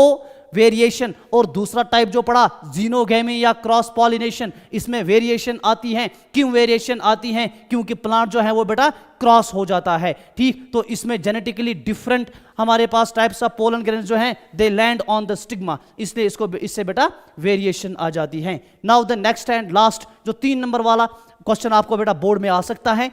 variation. और दूसरा टाइप जो पढ़ा जीनोगैमी या क्रॉस पॉलिनेशन, इसमें वेरिएशन आती है। क्यों वेरिएशन आती हैं? क्योंकि प्लांट जो है वो बेटा क्रॉस हो जाता है, ठीक। तो इसमें जेनेटिकली डिफरेंट हमारे पास टाइप्स ऑफ पोलन ग्रेन्स जो हैं दे लैंड ऑन द स्टिग्मा, इसलिए इससे बेटा वेरिएशन आ जाती है। Now the next and last जो 3 नंबर वाला क्वेश्चन आपको बेटा बोर्ड में आ सकता है,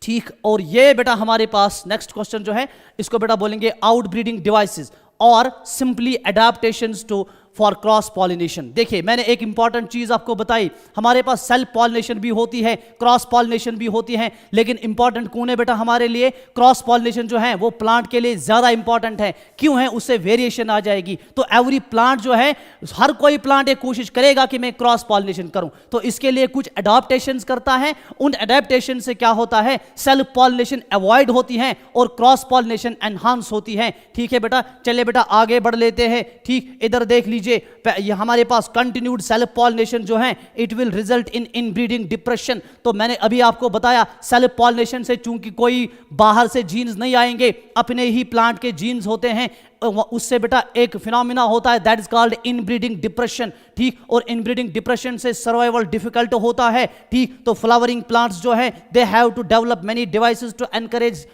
ठीक। और ये बेटा हमारे पास नेक्स्ट क्वेश्चन जो है इसको बेटा बोलेंगे आउटब्रीडिंग डिवाइसेस और simply adaptations to for cross pollination. देखिए मैंने एक इंपॉर्टेंट चीज आपको बताई, हमारे पास सेल्फ पॉलिनेशन भी होती है, क्रॉस पॉलिनेशन भी होती है, लेकिन इंपॉर्टेंट कौन है बेटा हमारे लिए? क्रॉस पॉलिनेशन जो है वो प्लांट के लिए ज्यादा इंपॉर्टेंट है। क्यों है? उससे वेरिएशन आ जाएगी। तो एवरी प्लांट जो है, हर कोई प्लांट ये कोशिश करेगा कि मैं क्रॉस पॉलिनेशन करूं, तो इसके लिए कुछ अडॉप्टेशंस करता है। उन अडैप्टेशन से क्या होता है? सेल्फ पॉलिनेशन अवॉइड होती है और क्रॉस पॉलिनेशन एनहांस होती है। ठीक है बेटा, चलिए बेटा आगे बढ़ लेते हैं। ठीक, इधर देख लीजिए, ये हमारे पास कंटिन्यूड सेल्फ पॉलिनेशन जो है it will result in inbreeding depression. तो मैंने अभी आपको बताया सेल्फ पॉलिनेशन से चूंकि कोई बाहर से जीन्स नहीं आएंगे, अपने ही प्लांट के जीन्स होते हैं, उससे बेटा एक फिनोमिना होता है that is called inbreeding depression. ठीक, और इनब्रीडिंग डिप्रेशन से सर्वाइवल डिफिकल्ट होता है। ठीक, तो फ्लावरिंग प्लांट्स जो है they have to develop many devices to encourage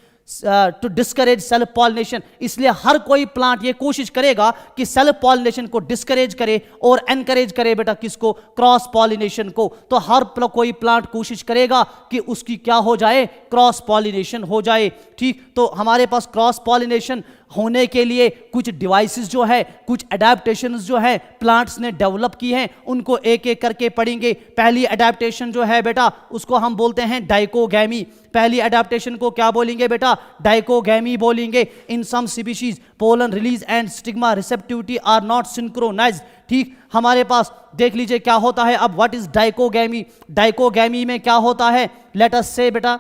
to discourage self pollination. इसलिए हर कोई प्लांट ये कोशिश करेगा कि सेल्फ पॉलिनेशन को डिस्करेज करे और एनकरेज करे बेटा किसको? क्रॉस पॉलिनेशन को। तो हर कोई प्लांट कोशिश करेगा कि उसकी क्या हो जाए? क्रॉस पॉलिनेशन हो जाए। ठीक, तो हमारे पास क्रॉस पॉलिनेशन होने के लिए कुछ डिवाइसेस जो है, कुछ अडैप्टेशंस जो है प्लांट्स ने डेवलप की हैं, उनको एक एक करके पढ़ेंगे। पहली अडैप्टेशन जो है बेटा उसको हम बोलते हैं डाइकोगैमी। पहली अडैप्टेशन को क्या बोलेंगे बेटा? डाइकोगैमी बोलेंगे। In some species pollen release and stigma receptivity are not synchronised. ठीक, हमारे पास देख लीजिए क्या होता है। अब व्हाट इज डाइकोगैमी? डाइकोगैमी में क्या होता है? लेट अस से बेटा,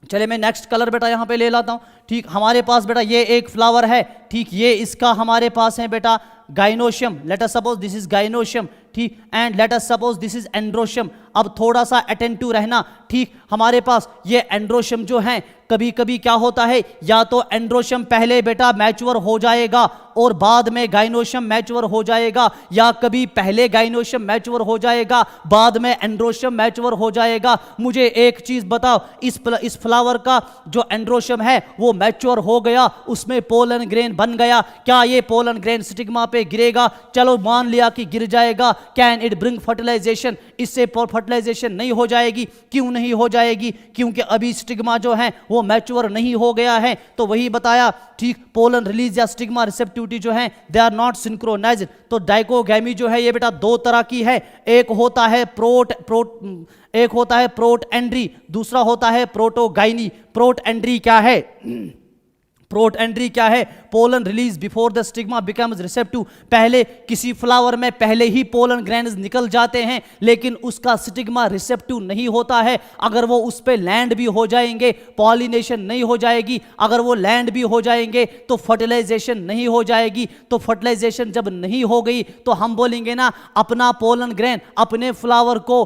चले मैं नेक्स्ट कलर बेटा यहां पे ले लाता हूं। ठीक, हमारे पास बेटा ये एक फ्लावर है। ठीक, ये इसका हमारे पास है बेटा gynoecium. Let us suppose this is gynoecium. ठीक, and let us suppose this is androecium. अब थोड़ा सा अटेंटिव रहना। ठीक, हमारे पास ये एंड्रोशियम जो है कभी कभी क्या होता है, या तो एंड्रोशियम पहले बेटा मैच्योर हो जाएगा और बाद में गाइनोशियम मैच्योर हो जाएगा, या कभी पहले गाइनोशियम मैच्योर हो जाएगा बाद में एंड्रोशियम मैच्योर हो जाएगा। मुझे एक चीज बताओ, इस फ्लावर का जो एंड्रोशियम है वो मैच्योर हो गया, उसमें पोलन ग्रेन बन गया, क्या ये पोलन ग्रेन स्टिग्मा पे गिरेगा? चलो मान लिया कि गिर जाएगा। Can it bring fertilization? इससे फर्टिलाइजेशन नहीं हो जाएगी। क्यों नहीं हो जाएगी? क्योंकि अभी स्टिग्मा जो है वो मैच्योर नहीं हो गया है। तो वही बताया। ठीक, पोलन रिलीज या स्टिग्मा रिसेप्टिविटी जो है दे आर नॉट सिंक्रोनाइज्ड। तो डाइकोगैमी जो है ये बेटा दो तरह की है। एक होता है प्रोटएंड्री, दूसरा होता है प्रोटोगाइनी। प्रोटएंड्री क्या है? प्रोटएंड्री क्या है? Pollen release before the stigma becomes receptive. पहले किसी फ्लावर में पहले ही पोलन ग्रैन्स निकल जाते हैं, लेकिन उसका स्टिग्मा रिसेप्टिव नहीं होता है। अगर वो उस पे लैंड भी हो जाएंगे पॉलिनेशन नहीं हो जाएगी, अगर वो लैंड भी हो जाएंगे तो फर्टिलाइजेशन नहीं हो जाएगी। तो फर्टिलाइजेशन जब नहीं हो गई तो हम बोलेंगे ना अपना पोलन ग्रैन अपने फ्लावर को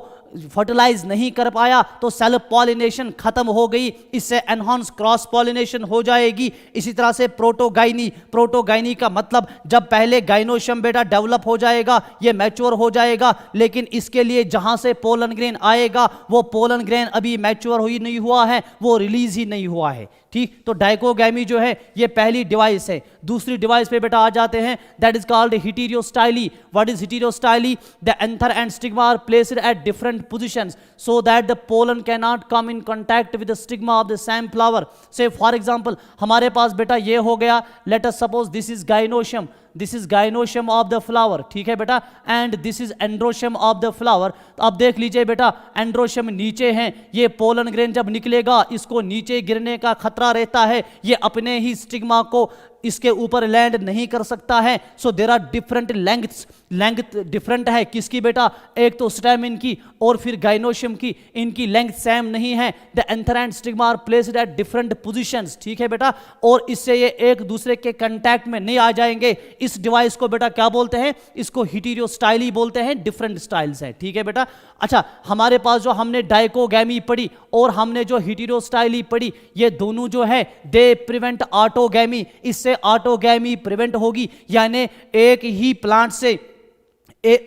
फर्टिलाइज नहीं कर पाया तो सेल्फ पॉलिनेशन खत्म हो गई, इससे एनहांस क्रॉस पॉलिनेशन हो जाएगी। इसी तरह से प्रोटोगाइनी का मतलब जब पहले गाइनोशियम बेटा डेवलप हो जाएगा, ये मैच्योर हो जाएगा, लेकिन इसके लिए जहां से पोलन ग्रेन आएगा वो पोलन ग्रेन अभी मैच्योर ही नहीं हुआ है, वो रिलीज ही नहीं हुआ है। ठीक, तो डाइकोगैमी जो है ये पहली डिवाइस है। दूसरी डिवाइस पे बेटा आ जाते हैं, that is called heterostyly. What is heterostyly? The anther and stigma are placed at different positions so that the pollen cannot come in contact with the stigma of the same flower. Say for example हमारे पास बेटा ये हो गया, let us suppose this is gynoecium, this is gynoecium of the flower. ठीक है बेटा, and this is androecium of the flower. तो अब देख लीजिए बेटा एंड्रोशियम नीचे हैं, ये पोलन ग्रेन जब निकलेगा इसको नीचे गिरने का खतरा रहता है, ये अपने ही स्टिग्मा को इसके ऊपर लैंड नहीं कर सकता है। So there are different length different है किसकी बेटा? एक तो स्टेमिन की और फिर गाइनोशियम की, इनकी लेंथ सेम नहीं है। The anther and stigma are placed at different positions. ठीक है बेटा, और इससे ये एक दूसरे के कांटेक्ट में नहीं आ जाएंगे। इस डिवाइस को बेटा क्या बोलते हैं? इसको हेटेरोस्टाइली बोलते हैं, डिफरेंट स्टाइल्स है। ठीक है बेटा, अच्छा हमारे पास जो हमने डाइकोगैमी पढ़ी और हमने जो हेटेरोस्टाइली पढ़ी, ये दोनों जो है दे प्रिवेंट ऑटोगैमी। इससे ऑटोगैमी प्रिवेंट होगी, यानी एक ही प्लांट से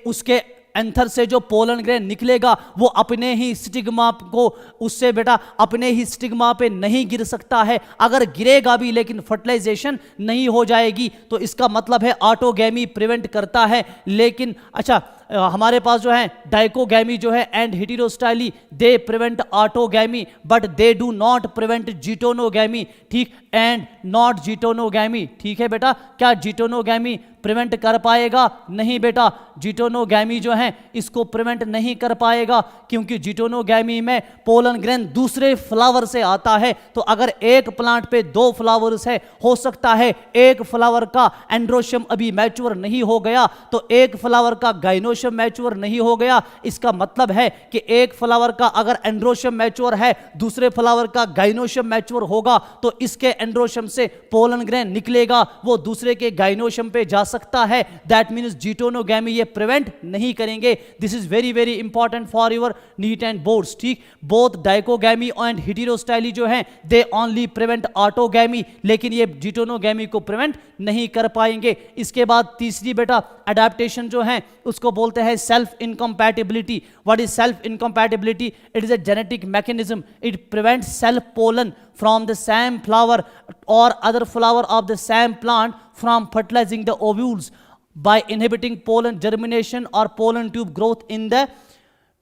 उसके एंथर से जो पोलन ग्रेन निकलेगा वो अपने ही स्टिग्मा को उससे बेटा अपने ही स्टिग्मा पे नहीं गिर सकता है। अगर गिरेगा भी लेकिन फर्टिलाइजेशन नहीं हो जाएगी, तो इसका मतलब है ऑटोगैमी प्रिवेंट करता है। लेकिन अच्छा हमारे पास जो है डाइकोगैमी जो है and heterostyly they prevent autogamy but they do not prevent geitonogamy. ठीक, एंड नॉट जीटोनोगैमी। ठीक है बेटा, क्या जीटोनोगैमी प्रिवेंट कर पाएगा? नहीं बेटा, जिटोनोगैमी जो है इसको प्रिवेंट नहीं कर पाएगा, क्योंकि जिटोनोगैमी में पोलन ग्रेन दूसरे फ्लावर से आता है। तो अगर एक प्लांट पे 2 फ्लावर्स है, हो सकता है एक फ्लावर का एंड्रोशियम अभी मैच्योर नहीं हो गया, तो एक फ्लावर का गाइनोशियम मैच्योर नहीं हो गया। इसका मतलब है कि एक फ्लावर का अगर एंड्रोशियम मैच्योर है, दूसरे फ्लावर का गाइनोशियम मैच्योर होगा, तो इसके एंड्रोशियम से पोलन ग्रेन निकलेगा, वो दूसरे के गाइनोशियम पे जा सकता है। दैट मींस जिटोनोगैमी ये प्रिवेंट नहीं करेंगे। This is very very important for your neat and boards. ठीक, बोथ डाइकोगैमी एंड हेटेरोस्टाइली जो है दे ओनली प्रिवेंट ऑटोगैमी, लेकिन ये जिटोनोगैमी को प्रिवेंट नहीं कर पाएंगे। इसके बाद तीसरी बेटा अडेप्टेशन जो है उसको बोलते हैं self incompatibility. What is self incompatibility? It is a genetic mechanism. It prevents self pollen from the same flower or other flower of the same plant from fertilizing the ovules by inhibiting pollen germination or pollen tube growth in the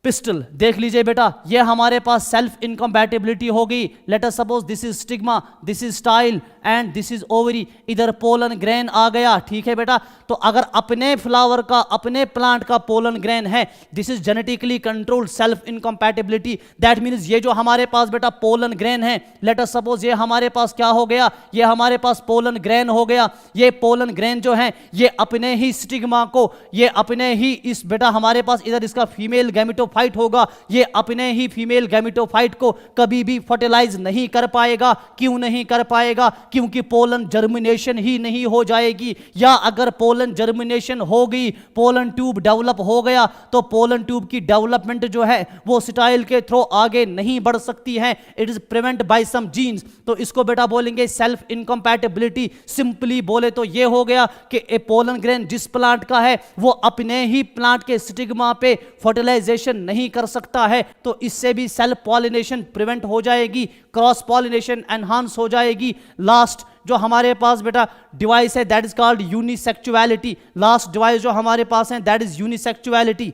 pistol. देख लीजिए बेटा, ये हमारे पास self incompatibility होगी। Late us suppose this is stigma, this is style and this is ovary, इधर pollen grain आ गया। ठीक है बेटा, तो अगर अपने फ्लावर का, अपने प्लांट का पोलन ग्रेन है, this is genetically controlled self incompatibility. That means ये जो हमारे पास बेटा पोलन ग्रेन है, लेट अस सपोज ये हमारे पास क्या हो गया, ये हमारे पास पोलन ग्रेन हो गया। ये पोलन ग्रेन जो है ये अपने ही स्टिग्मा को, ये अपने ही इस बेटा हमारे पास इधर इसका फीमेल गैमेटो फाइट होगा, ये अपने ही फीमेल गैमेटोफाइट को कभी भी फर्टिलाइज नहीं कर पाएगा। क्यों नहीं कर पाएगा? क्योंकि पोलन जर्मिनेशन ही नहीं हो जाएगी, या अगर पोलन जर्मिनेशन हो गई, पोलन ट्यूब डेवलप हो गया, तो पोलन ट्यूब की डेवलपमेंट जो है वो स्टाइल के थ्रू आगे नहीं बढ़ सकती है। It is prevent by some genes. तो इसको बेटा बोलेंगे सेल्फ इनकम्पैटिबिलिटी। सिंपली बोले तो ये हो गया कि ए पोलन ग्रेन जिस प्लांट का है वो अपने ही प्लांट के स्टिग्मा पे फर्टिलाइजेशन नहीं कर सकता है, तो इससे भी सेल्फ पॉलिनेशन प्रिवेंट हो जाएगी, क्रॉस पॉलिनेशन एनहांस हो जाएगी। लास्ट जो हमारे पास बेटा डिवाइस है that is called unisexuality. Last device जो हमारे पास है दैट इज यूनिसेक्सुअलिटी।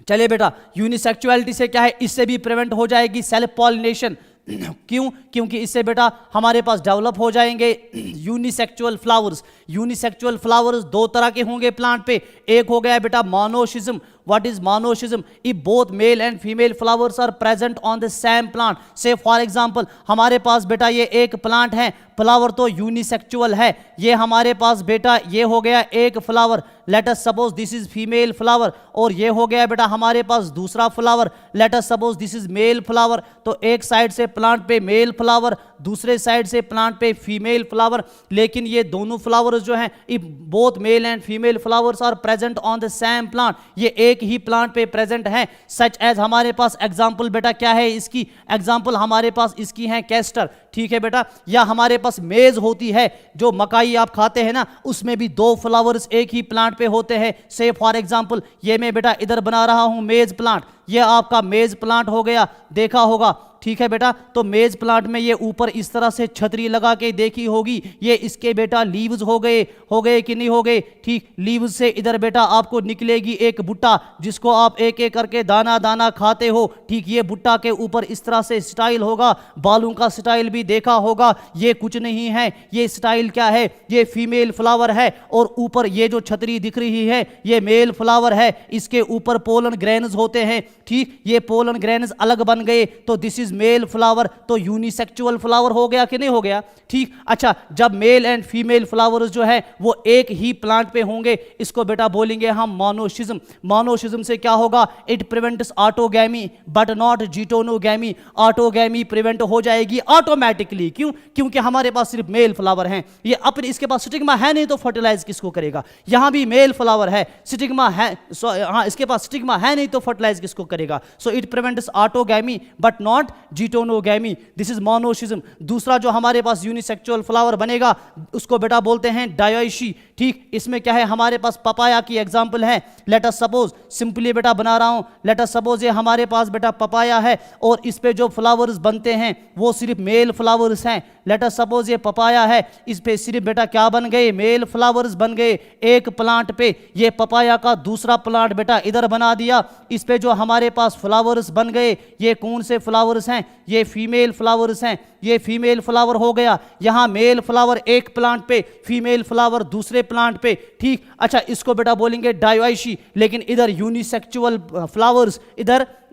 चलिए बेटा, यूनिसेक्सुअलिटी से क्या है, इससे भी प्रिवेंट हो जाएगी सेल्फ पॉलिनेशन। क्यों? क्योंकि इससे बेटा हमारे पास डेवलप हो जाएंगे यूनिसेक्सुअल फ्लावर्स। यूनिसेक्सुअल फ्लावर्स 2 तरह के होंगे प्लांट पे। एक हो गया बेटा मोनोशिज्म। What is monochiasm? If both male and female flowers are present on the same plant. Say for example, हमारे पास बेटा ये एक प्लांट है, फ्लावर तो यूनिसेक्सुअल है। ये हमारे पास बेटा ये हो गया एक flower, let us suppose this is female flower, और ये हो गया बेटा हमारे पास दूसरा flower, let us suppose this is male flower. तो एक साइड से प्लांट पे मेल फ्लावर, दूसरे साइड से प्लांट पे फीमेल फ्लावर। लेकिन ये दोनों फ्लावर्स जो हैं, if both male and female flowers are present on the same plant, ये एक ही प्लांट पे प्रेजेंट है। सच एज हमारे पास एग्जांपल बेटा क्या है इसकी, एग्जांपल हमारे पास इसकी है कैस्टर। ठीक है बेटा, या हमारे पास मेज होती है, जो मकाई आप खाते हैं ना, उसमें भी 2 फ्लावर्स एक ही प्लांट पे होते हैं। से फॉर एग्जांपल ये मैं बेटा इधर बना रहा हूं मेज प्लांट, ये आपका मेज प्लांट हो गया, देखा होगा। ठीक है बेटा, तो मेज प्लांट में ये ऊपर इस तरह से छतरी लगा के देखी होगी, ये इसके बेटा लीव्स हो गए कि नहीं हो गए। ठीक, लीव्स से इधर बेटा आपको निकलेगी एक बुट्टा, जिसको आप एक एक करके दाना दाना खाते हो। ठीक, ये बुट्टा के ऊपर इस तरह से स्टाइल होगा, बालों का स्टाइल भी देखा होगा। ये कुछ नहीं है, ये स्टाइल क्या है, ये फीमेल फ्लावर है, और ऊपर ये जो छतरी दिख रही है ये मेल फ्लावर है, इसके ऊपर पोलन ग्रेन्स होते हैं। ठीक, ये पोलन ग्रेन्स अलग बन गए, तो दिस इज मेल फ्लावर, तो यूनिसेक्सुअल फ्लावर हो गया कि नहीं हो गया। ठीक, अच्छा, जब मेल एंड फीमेल फ्लावर्स जो है वो एक ही प्लांट पे होंगे, इसको बेटा बोलेंगे हम मोनोशिज्म। मोनोशिज्म से क्या होगा, it prevents autogamy but not geitonogamy. Autogamy prevent हो जाएगी ऑटोमेटिकली। क्यों? क्योंकि हमारे पास सिर्फ मेल फ्लावर हैं, ये अपने, इसके पास स्टिग्मा है नहीं, तो फर्टिलाइज किसको करेगा। यहां भी मेल फ्लावर है, स्टिग्मा है, हाँ इसके पास स्टिग्मा है नहीं, तो फर्टिलाइज किसको करेगा। So it prevents autogamy but not geitonogamy. This is monoecism. दूसरा जो हमारे पास यूनिसेक्सुअल फ्लावर बनेगा उसको बेटा बोलते हैं डायोइशी। ठीक, इसमें क्या है, हमारे पास पपाया की एग्जांपल है। लेट अस सपोज, सिंपली बेटा बना रहा हूं, लेट अस सपोज ये हमारे पास बेटा पपाया है, और इस पे जो फ्लावर्स बनते हैं वो सिर्फ मेल फ्लावर्स हैं। लेट अस सपोज ये पपाया है, इस पे सिर्फ बेटा क्या बन गए, मेल फ्लावर्स बन गए एक प्लांट पे। ये पपाया का दूसरा प्लांट बेटा इधर बना दिया, इस पे जो हमारे पास फ्लावर्स बन गए, ये कौन से फ्लावर्स हैं, ये फीमेल फ्लावर्स हैं। ये फीमेल फ्लावर हो गया, यहाँ मेल फ्लावर एक प्लांट पे, फीमेल फ्लावर दूसरे प्लांट पे, ठीक। अच्छा, इसको बेटा बोलेंगे डायोइशी, लेकिन इधर यूनिसेक्सुअल फ्लावर्स,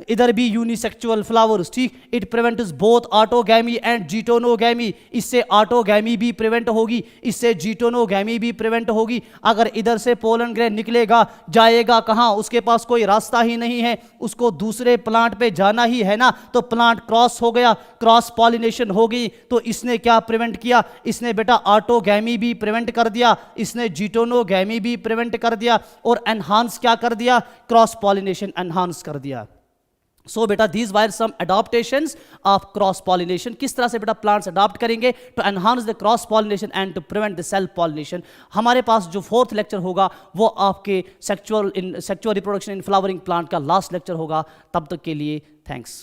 इधर भी यूनिसेक्सुअल फ्लावर्स, ठीक। It prevents both autogamy and geitonogamy, इससे ऑटोगैमी भी प्रिवेंट होगी, इससे जीटोनोगैमी भी प्रिवेंट होगी। अगर इधर से पोलन ग्रेन निकलेगा, जाएगा कहाँ, उसके पास कोई रास्ता ही नहीं है, उसको दूसरे प्लांट पे जाना ही है ना, तो प्लांट क्रॉस हो गया, क्रॉस पॉलिनेशन हो गई, तो इसने क्या प्रिवेंट किया, इसने बेटा ऑटोगैमी भी प्रिवेंट कर दिया, इसने जीटोनोगैमी भी प्रिवेंट कर दिया, और एनहांस क्या कर दिया, क्रॉस पॉलिनेशन एनहांस कर दिया। सो बेटा these were some adaptations of cross pollination. किस तरह से बेटा प्लांट्स अडॉप्ट करेंगे to enhance the cross pollination and to prevent the self pollination. हमारे पास जो 4th लेक्चर होगा वो आपके sexual reproduction in flowering plant का लास्ट लेक्चर होगा। तब तक के लिए थैंक्स।